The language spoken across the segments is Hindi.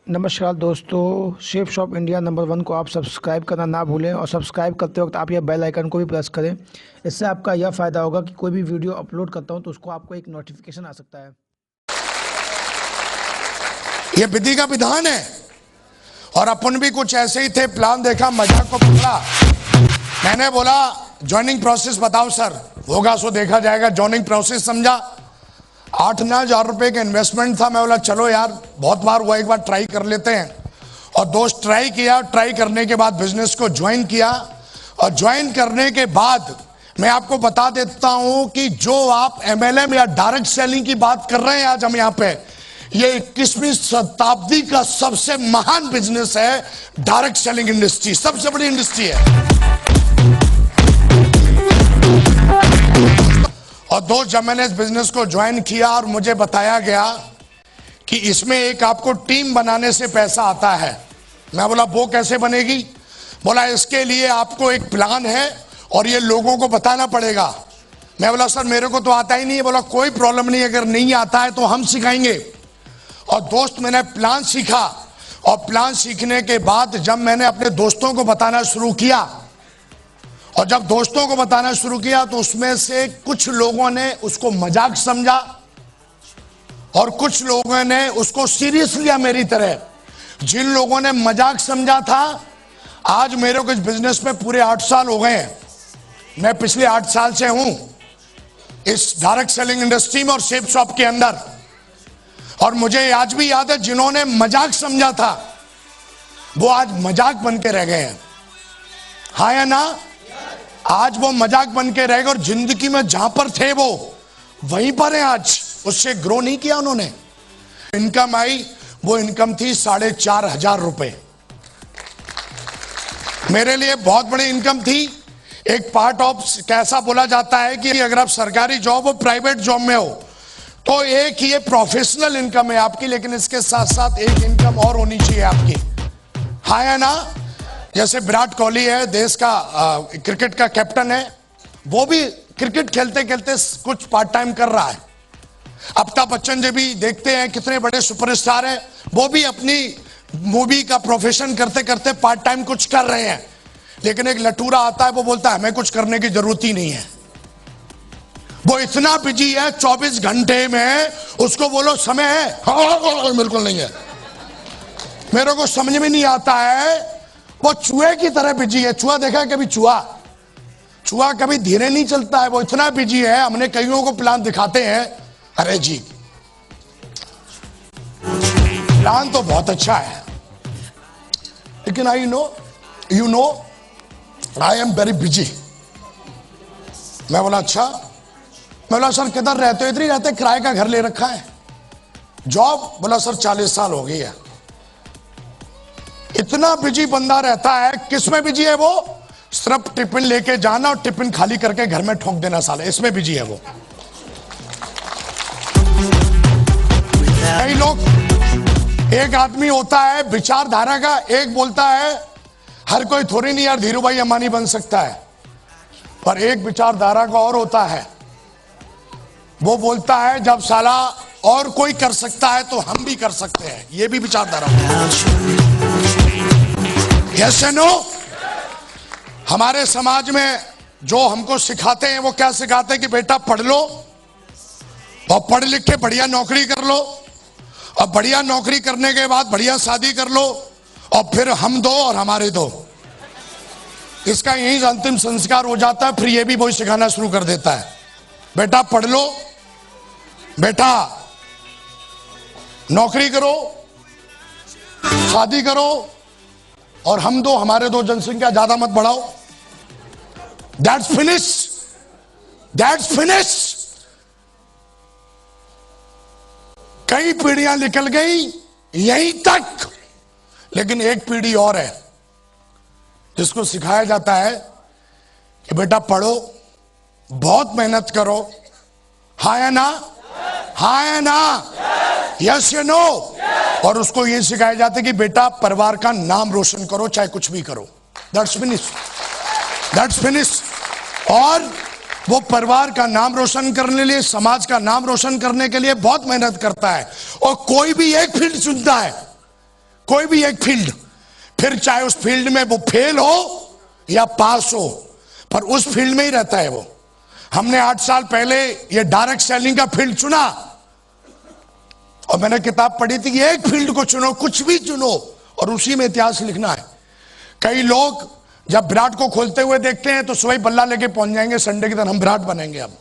नमस्कार दोस्तों, शेफ शॉप इंडिया नंबर 1 को आप सब्सक्राइब करना ना भूलें और सब्सक्राइब करते वक्त आप यह बेल आइकन को भी प्रेस करें। इससे आपका यह फ़ायदा होगा कि कोई भी वीडियो अपलोड करता हूं तो उसको आपको एक नोटिफिकेशन आ सकता है। ये विधि का विधान है और अपन भी कुछ ऐसे ही थे, प्लान देखा, मजाक को पकड़ा। मैंने बोला ज्वाइनिंग प्रोसेस बताओ सर, होगा सो देखा जाएगा। ज्वाइनिंग प्रोसेस समझा, 8-9 हज़ार रुपए का इन्वेस्टमेंट था। मैं बोला चलो यार बहुत बार हुआ, एक बार ट्राई कर लेते हैं। और दोस्त ट्राई किया, ट्राई करने के बाद बिजनेस को ज्वाइन किया। और ज्वाइन करने के बाद मैं आपको बता देता हूं कि जो आप MLM या डायरेक्ट सेलिंग की बात कर रहे हैं आज हम यहाँ पे, ये 21वीं शताब्दी का सबसे महान बिजनेस है। डायरेक्ट सेलिंग इंडस्ट्री सबसे बड़ी इंडस्ट्री है। और दोस्त, जब मैंने इस बिजनेस को ज्वाइन किया और मुझे बताया गया कि इसमें एक आपको टीम बनाने से पैसा आता है, मैं बोला वो कैसे बनेगी? बोला इसके लिए आपको एक प्लान है और ये लोगों को बताना पड़ेगा। मैं बोला सर मेरे को तो आता ही नहीं है। बोला कोई प्रॉब्लम नहीं, अगर नहीं आता है तो हम सिखाएंगे। और दोस्त, मैंने प्लान सीखा और प्लान सीखने के बाद जब मैंने अपने दोस्तों को बताना शुरू किया और जब दोस्तों को बताना शुरू किया तो उसमें से कुछ लोगों ने उसको मजाक समझा और कुछ लोगों ने उसको सीरियस लिया मेरी तरह। जिन लोगों ने मजाक समझा था, आज मेरे को इस बिजनेस में पूरे 8 साल हो गए हैं। मैं पिछले 8 साल से हूं इस डायरेक्ट सेलिंग इंडस्ट्री में और शेफ शॉप के अंदर। और मुझे आज भी याद है, जिन्होंने मजाक समझा था वो आज मजाक बन के रह गए हैं। हाँ या ना? आज वो मजाक बन के रह गए और जिंदगी में जहां पर थे वो वहीं पर है आज। उससे ग्रो नहीं किया उन्होंने। इनकम आई, वो इनकम थी 4,500 रुपए। मेरे लिए बहुत बड़ी इनकम थी। एक पार्ट ऑफ, कैसा बोला जाता है कि अगर आप सरकारी जॉब हो, प्राइवेट जॉब में हो, तो एक ये प्रोफेशनल इनकम है आपकी, लेकिन इसके साथ साथ एक इनकम और होनी चाहिए आपकी। हाँ या ना? जैसे विराट कोहली है, देश का क्रिकेट का कैप्टन है, वो भी क्रिकेट खेलते खेलते कुछ पार्ट टाइम कर रहा है। अमिताभ बच्चन जी भी देखते हैं, कितने बड़े सुपरस्टार हैं, वो भी अपनी मूवी का प्रोफेशन करते करते पार्ट टाइम कुछ कर रहे हैं। लेकिन एक लटूरा आता है, वो बोलता है हमें कुछ करने की जरूरत ही नहीं है। वो इतना बिजी है, 24 घंटे में उसको बोलो समय है, हाँ बिल्कुल नहीं है। मेरे को समझ में नहीं आता है, वो चूहे की तरह बिजी है। चूहा देखा है कभी? चूहा कभी धीरे नहीं चलता है, वो इतना बिजी है। हमने कईयों को प्लान दिखाते हैं, अरे जी प्लान तो बहुत अच्छा है, लेकिन you know I am very busy. मैं बोला अच्छा। मैं बोला सर किधर रहते हो? इधर ही रहते, किराए का घर ले रखा है। जॉब? बोला सर 40 साल हो गई है। इतना बिजी बंदा रहता है। किसमें बिजी है वो? सिर्फ टिफिन लेके जाना और टिफिन खाली करके घर में ठोक देना, साले इसमें बिजी है वो। कई लोग, एक आदमी होता है विचारधारा का, एक बोलता है हर कोई थोड़ी नहीं यार धीरू भाई अंबानी बन सकता है, पर एक विचारधारा का और होता है, वो बोलता है जब साला और कोई कर सकता है तो हम भी कर सकते हैं। ये भी विचारधारा। यस या नो? हमारे समाज में जो हमको सिखाते हैं वो क्या सिखाते हैं कि बेटा पढ़ लो और पढ़ लिख के बढ़िया नौकरी कर लो और बढ़िया नौकरी करने के बाद बढ़िया शादी कर लो और फिर हम दो और हमारे दो। इसका यही अंतिम संस्कार हो जाता है। फिर ये भी वही सिखाना शुरू कर देता है, बेटा पढ़ लो, बेटा नौकरी करो, शादी करो और हम दो हमारे दो, जनसंख्या ज्यादा मत बढ़ाओ। That's finish, that's finish. कई पीढ़ियां निकल गई यहीं तक, लेकिन एक पीढ़ी और है जिसको सिखाया जाता है कि बेटा पढ़ो, बहुत मेहनत करो। हाँ या ना? हाँ या ना? यस या नो? और उसको ये सिखाया जाता है कि बेटा परिवार का नाम रोशन करो, चाहे कुछ भी करो। That's finish, that's finish. और वो परिवार का नाम रोशन करने के लिए, समाज का नाम रोशन करने के लिए बहुत मेहनत करता है। और कोई भी एक फील्ड चुनता है, कोई भी एक फील्ड, फिर चाहे उस फील्ड में वो फेल हो या पास हो, पर उस फील्ड में ही रहता है वो। हमने 8 साल पहले ये डायरेक्ट सेलिंग का फील्ड चुना और मैंने किताब पढ़ी थी कि एक फील्ड को चुनो, कुछ भी चुनो और उसी में इतिहास लिखना है। कई लोग जब विराट को खोलते हुए देखते हैं तो सुबह बल्ला लेके पहुंच जाएंगे, संडे के दिन हम विराट बनेंगे। अब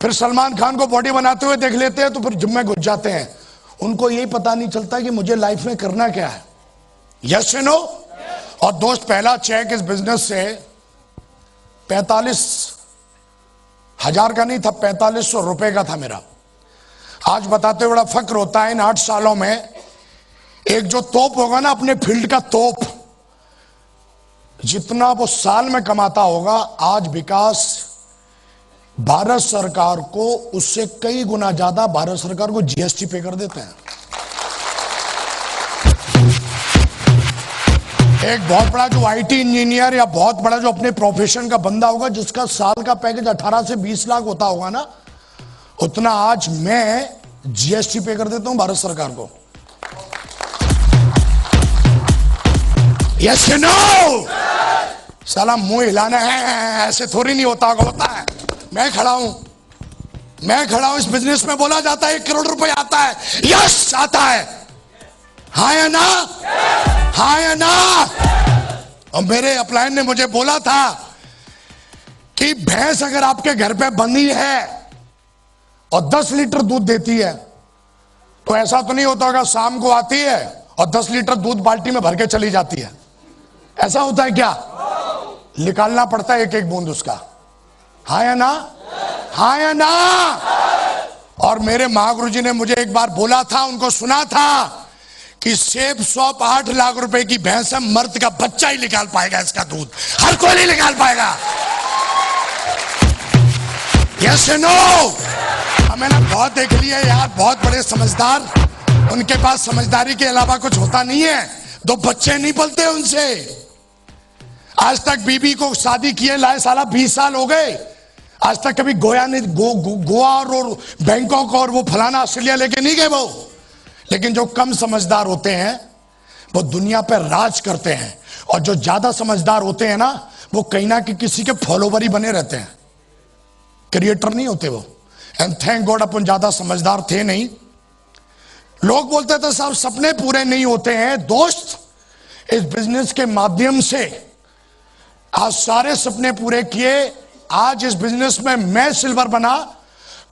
फिर सलमान खान को बॉडी बनाते हुए देख लेते हैं तो फिर जिम में घुस जाते हैं। उनको यही पता नहीं चलता कि मुझे लाइफ में करना क्या है। यस या नो? और दोस्त, पहला चेक इस बिजनेस से 45,000 का नहीं था, 4500 रुपए का था मेरा। आज बताते हुए बड़ा फक्र होता है, इन 8 सालों में एक जो तोप होगा ना, अपने फील्ड का तोप, जितना वो साल में कमाता होगा, आज विकास भारत सरकार को उससे कई गुना ज्यादा भारत सरकार को जीएसटी पे कर देते हैं। एक बहुत बड़ा जो आईटी इंजीनियर या बहुत बड़ा जो अपने प्रोफेशन का बंदा होगा, जिसका साल का पैकेज 18 से 20 लाख होता होगा ना, उतना आज मैं जीएसटी पे कर देता हूं भारत सरकार को। यस या नो? साला मुंह हिलाना है, ऐसे थोड़ी नहीं होता है। मैं खड़ा हूं इस बिजनेस में। बोला जाता है 1 करोड़ रुपए आता है, यस आता है, हाँ या ना? हाँ या ना? और मेरे अपलायन ने मुझे बोला था कि भैंस अगर आपके घर पे बंधी है और 10 लीटर दूध देती है तो ऐसा तो नहीं होता होगा शाम को आती है और 10 लीटर दूध बाल्टी में भर के चली जाती है। ऐसा होता है क्या? निकालना पड़ता है एक एक बूंद उसका। हाँ या ना? हाँ या ना? और मेरे महागुरु जी ने मुझे एक बार बोला था, उनको सुना था कि सेब शॉप 8 लाख रुपए की भैंस है, मर्द का बच्चा ही निकाल पाएगा इसका दूध, हर कोई नहीं निकाल पाएगा। Yes no? मैंने बहुत देख लिया यार, बहुत बड़े समझदार, उनके पास समझदारी के अलावा कुछ होता नहीं है। 2 बच्चे नहीं पलते उनसे। आज तक बीबी को शादी किए लाए साला 20 साल हो गए, आज तक कभी गोवा और बैंकॉक और वो फलाना ऑस्ट्रेलिया लेके नहीं गए वो। लेकिन जो कम समझदार होते हैं वो दुनिया पर राज करते हैं, और जो ज्यादा समझदार होते हैं ना, वो कहीं ना किसी के फॉलोवर ही बने रहते हैं, क्रिएटर नहीं होते वो। एंड थैंक गॉड अपन ज्यादा समझदार थे नहीं। लोग बोलते थे साहब सपने पूरे नहीं होते हैं। दोस्त, इस बिजनेस के माध्यम से आज सारे सपने पूरे किए। आज इस बिजनेस में मैं सिल्वर बना,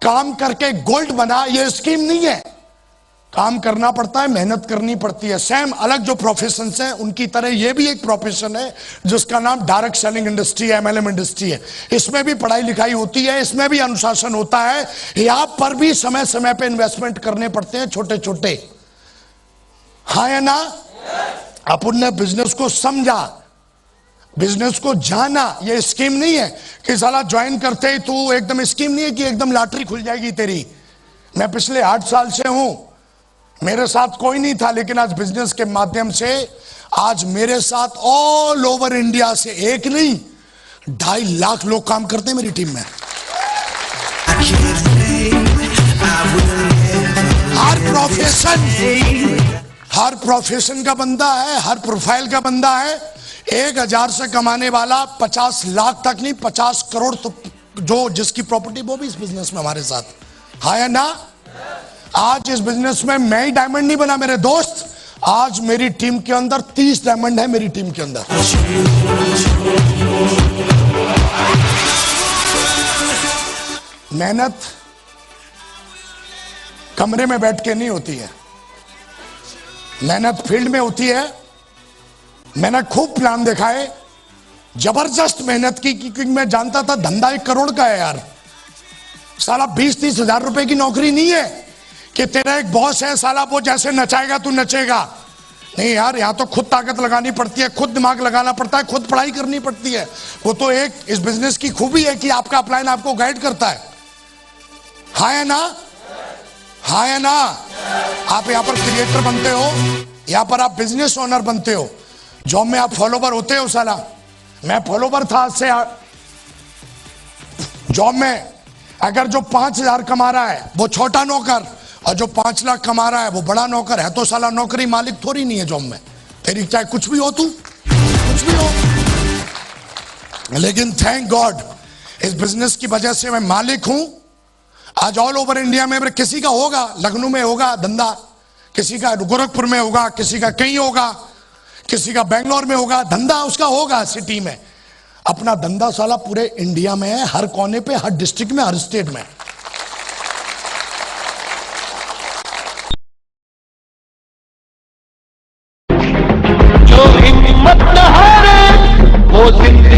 काम करके गोल्ड बना। ये स्कीम नहीं है, काम करना पड़ता है, मेहनत करनी पड़ती है। सेम अलग जो प्रोफेशन है उनकी तरह ये भी एक प्रोफेशन है जिसका नाम डायरेक्ट सेलिंग इंडस्ट्री है, एमएलएम इंडस्ट्री है। इसमें भी पढ़ाई लिखाई होती है, इसमें भी अनुशासन होता है, यहां पर भी समय समय पे इन्वेस्टमेंट करने पड़ते हैं छोटे छोटे। हाँ या ना? अपन ने बिजनेस को समझा, बिजनेस को जाना। ये स्कीम नहीं है कि साला ज्वाइन करते ही तू एकदम, स्कीम नहीं है कि एकदम लॉटरी खुल जाएगी तेरी। मैं पिछले 8 साल से हूं, मेरे साथ कोई नहीं था, लेकिन आज बिजनेस के माध्यम से आज मेरे साथ ऑल ओवर इंडिया से एक नहीं 2.5 लाख लोग काम करते हैं मेरी टीम में। हर प्रोफेशन का बंदा है, हर प्रोफाइल का बंदा है। 1000 से कमाने वाला 50 लाख तक नहीं, 50 करोड़ तो जो जिसकी प्रॉपर्टी, वो भी इस बिजनेस में हमारे साथ। हाँ या ना? आज इस बिजनेस में मैं ही डायमंड नहीं बना मेरे दोस्त, आज मेरी टीम के अंदर 30 डायमंड है मेरी टीम के अंदर। मेहनत कमरे में बैठ के नहीं होती है, मेहनत फील्ड में होती है। मैंने खूब प्लान देखा है, जबरदस्त मेहनत की, क्योंकि मैं जानता था धंधा 1 करोड़ का है यार। साला 20-30 हजार रुपए की नौकरी नहीं है कि तेरा एक बॉस है साला वो जैसे नचाएगा तू नचेगा। नहीं यार, यहां तो खुद ताकत लगानी पड़ती है, खुद दिमाग लगाना पड़ता है, खुद पढ़ाई करनी पड़ती है। वो तो एक इस बिजनेस की खूबी है कि आपका अपलाइन आपको गाइड करता है। हाँ या ना? हाँ या ना? आप यहां पर क्रिएटर बनते हो, यहां पर आप बिजनेस ओनर बनते हो। जॉब में आप फॉलोवर होते हो साला, मैं फॉलोवर था आज से। जॉब में अगर जो 5,000 कमा रहा है वो छोटा नौकर, और जो 5 लाख कमा रहा है वो बड़ा नौकर है तो साला नौकरी मालिक थोड़ी नहीं है जॉब में, तेरी चाहे कुछ भी हो, तू कुछ भी हो। लेकिन थैंक गॉड इस बिजनेस की वजह से मैं मालिक हूं। आज ऑल ओवर इंडिया में अगर किसी का होगा, लखनऊ में होगा धंधा, किसी का गोरखपुर में होगा, किसी का कहीं होगा, किसी का बेंगलोर में होगा धंधा, उसका होगा सिटी में। अपना धंधा साला पूरे इंडिया में है, हर कोने पे, हर डिस्ट्रिक्ट में, हर स्टेट में। जो हिम्मत न हारे वो जिंदगी